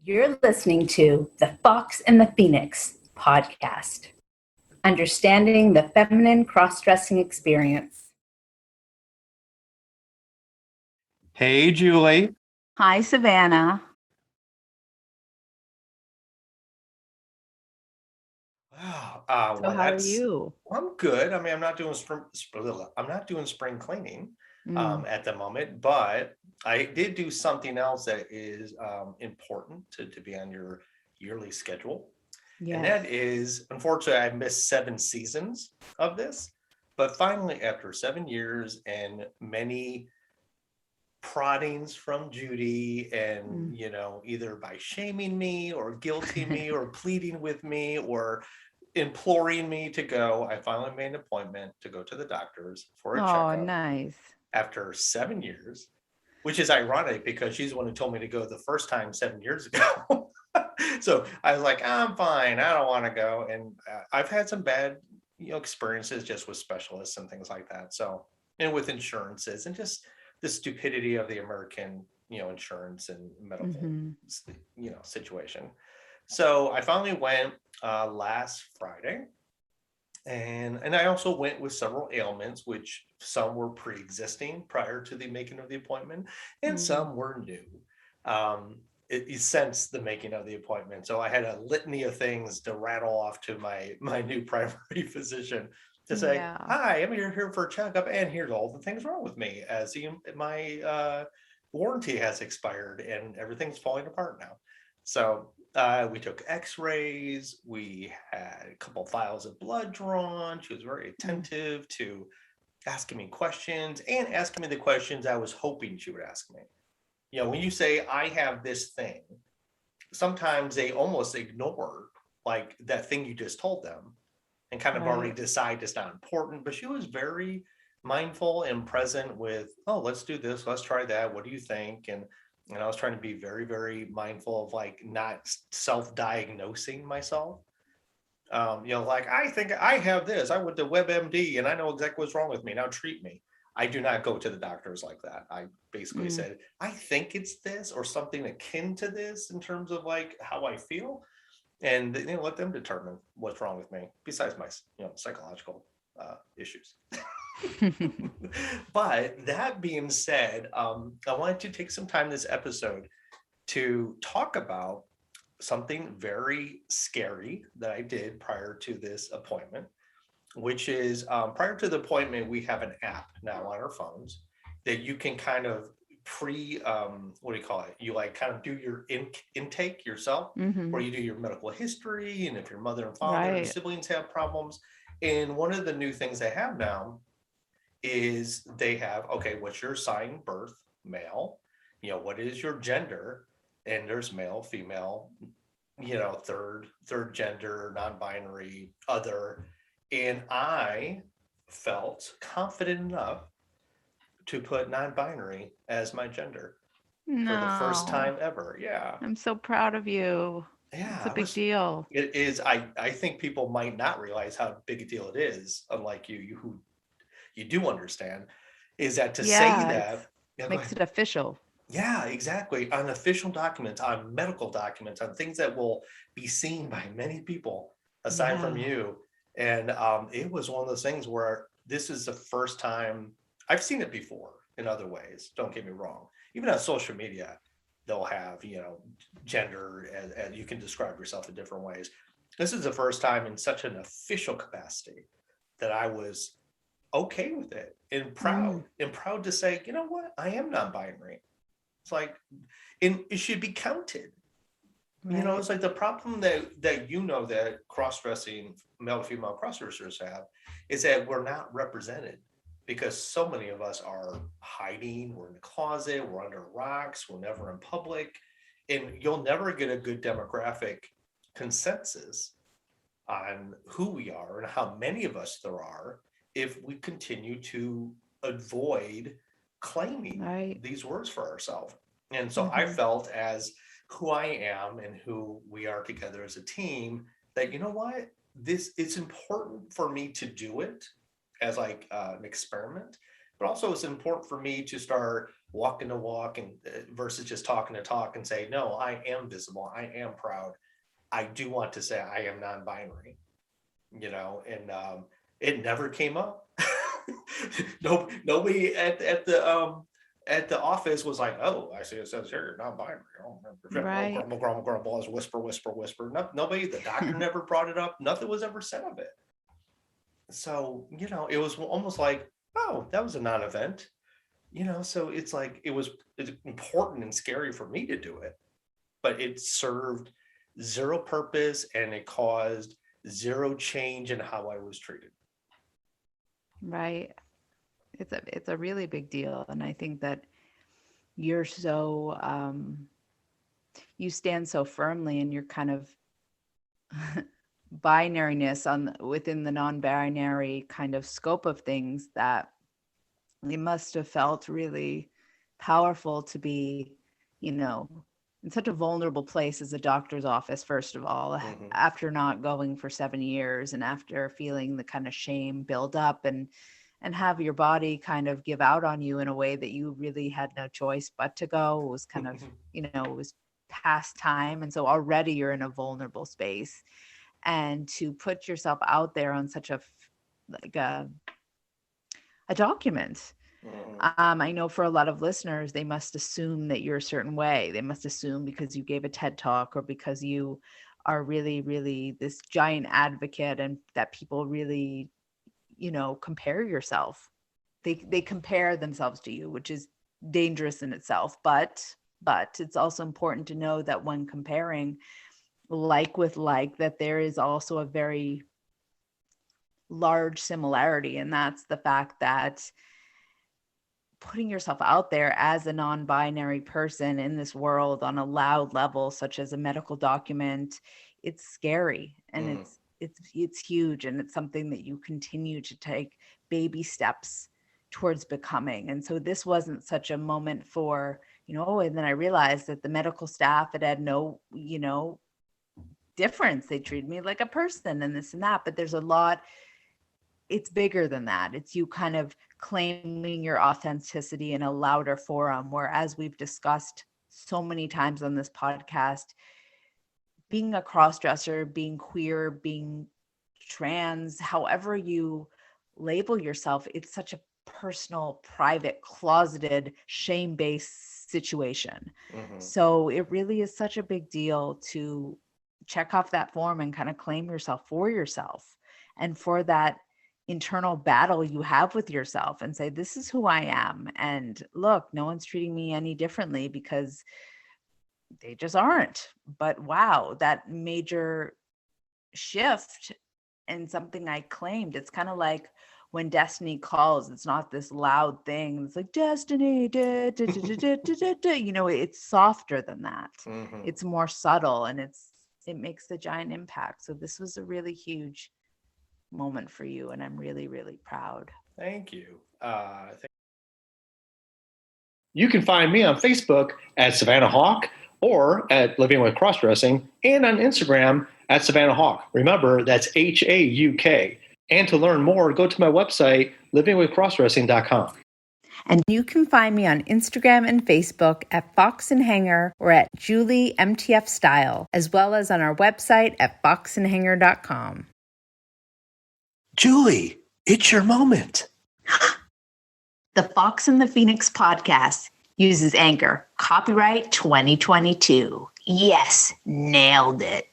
You're listening to the Fox and the Phoenix podcast, understanding the feminine cross-dressing experience. Hey, Julie. Hi, Savannah. Wow. So how are you? I'm good. I mean, I'm not doing spring cleaning at the moment, but I did do something else that is important to be on your yearly schedule. And Yes. that is, unfortunately, I missed 7 seasons of this, but finally, after 7 years and many proddings from Judy and, either by shaming me or guilting me or pleading with me or imploring me to go, I finally made an appointment to go to the doctors for a Oh, checkup nice. after 7 years, which is ironic because she's the one who told me to go the first time 7 years ago. So I was like, I'm fine. I don't want to go. And I've had some bad, experiences just with specialists and things like that. So, and with insurances and just the stupidity of the American, insurance and medical, situation. So I finally went last Friday, and I also went with several ailments, which some were pre-existing prior to the making of the appointment, and some were new. Since the making of the appointment, so I had a litany of things to rattle off to my new primary physician to say, Yeah. "Hi, I'm here for a checkup, and here's all the things wrong with me, as my warranty has expired and everything's falling apart now." So we took x-rays, we had a couple vials of blood drawn. She was very attentive to asking me questions and asking me the questions I was hoping she would ask me. When you say, I have this thing, sometimes they almost ignore like that thing you just told them and kind of already decide it's not important. But she was very mindful and present with, oh, let's do this, let's try that. What do you think? And I was trying to be very, very mindful of like not self-diagnosing myself. Like, I think I have this. I went to WebMD and I know exactly what's wrong with me. Now treat me. I do not go to the doctors like that. I basically said, I think it's this or something akin to this in terms of like how I feel, and let them determine what's wrong with me besides my psychological issues. But that being said, I wanted to take some time this episode to talk about something very scary that I did prior to this appointment, which is prior to the appointment, we have an app now on our phones that you can kind of what do you call it? You like kind of do your intake yourself, where you do your medical history and if your mother and father and siblings have problems. And one of the new things they have now is they have, okay, what's your sign, birth, male, what is your gender? And there's male, female, third gender, non-binary, other. And I felt confident enough to put non-binary as my gender for the first time ever. Yeah. I'm so proud of you. Yeah. It's a big deal. It is. I think people might not realize how big a deal it is, unlike you who you do understand, is that to say that makes it official. Yeah, exactly. On official documents, on medical documents, on things that will be seen by many people aside from you. And it was one of those things where this is the first time I've seen it before in other ways. Don't get me wrong. Even on social media, they'll have, gender and you can describe yourself in different ways. This is the first time in such an official capacity that I was okay with it and proud to say, you know what, I am non-binary. It's like, and it should be counted. It's like the problem that that cross-dressing male to female cross-dressers have is that we're not represented because so many of us are hiding, we're in the closet, we're under rocks, we're never in public, and you'll never get a good demographic consensus on who we are and how many of us there are if we continue to avoid claiming these words for ourselves. And so I felt, as who I am and who we are together as a team, that, what, it's important for me to do it as like an experiment, but also it's important for me to start walking the walk and versus just talking the talk and say, no, I am visible. I am proud. I do want to say I am non-binary, and it never came up. No, nobody at the office was like, oh, I see it says here, you're non-binary. Right. Grumble, grumble, grumble, whisper, whisper, whisper. No, nobody, the doctor never brought it up. Nothing was ever said of it. So, it was almost like, oh, that was a non-event, so it's like, it's important and scary for me to do it, but it served zero purpose and it caused zero change in how I was treated. Right. It's a really big deal. And I think that you're so, you stand so firmly in your kind of binariness within the non-binary kind of scope of things, that it must have felt really powerful to be, in such a vulnerable place as a doctor's office, first of all, after not going for 7 years and after feeling the kind of shame build up and have your body kind of give out on you in a way that you really had no choice but to go. It was kind of, it was past time. And so already you're in a vulnerable space, and to put yourself out there on such a document. I know for a lot of listeners, they must assume that you're a certain way. They must assume because you gave a TED talk or because you are really, really this giant advocate, and that people really, compare yourself. They compare themselves to you, which is dangerous in itself. But it's also important to know that when comparing like with like, that there is also a very large similarity. And that's the fact that putting yourself out there as a non-binary person in this world on a loud level, such as a medical document, it's scary, and it's huge, and it's something that you continue to take baby steps towards becoming. And so this wasn't such a moment for, and then I realized that the medical staff had no, difference. They treated me like a person and this and that, but there's a lot. It's bigger than that. It's you kind of claiming your authenticity in a louder forum, where, as we've discussed so many times on this podcast, being a cross-dresser, being queer, being trans, however you label yourself, it's such a personal, private, closeted, shame-based situation. So it really is such a big deal to check off that form and kind of claim yourself for yourself, and for that internal battle you have with yourself, and say, this is who I am. And look, no one's treating me any differently because they just aren't. But wow, that major shift and something I claimed. It's kind of like when destiny calls, it's not this loud thing. It's like destiny, da, da, da, da, da, da, da. It's softer than that. It's more subtle, and it makes the giant impact. So this was a really huge moment for you, and I'm really, really proud. Thank you. You can find me on Facebook at Savannah Hauk, or at Living with Crossdressing, and on Instagram at Savannah Hauk. Remember, that's HAUK. And to learn more, go to my website, livingwithcrossdressing.com. And you can find me on Instagram and Facebook at Fox and Hanger or at Julie MTF Style, as well as on our website at foxandhanger.com. Julie, it's your moment. The Fox and the Phoenix podcast uses Anchor. Copyright 2022. Yes, nailed it.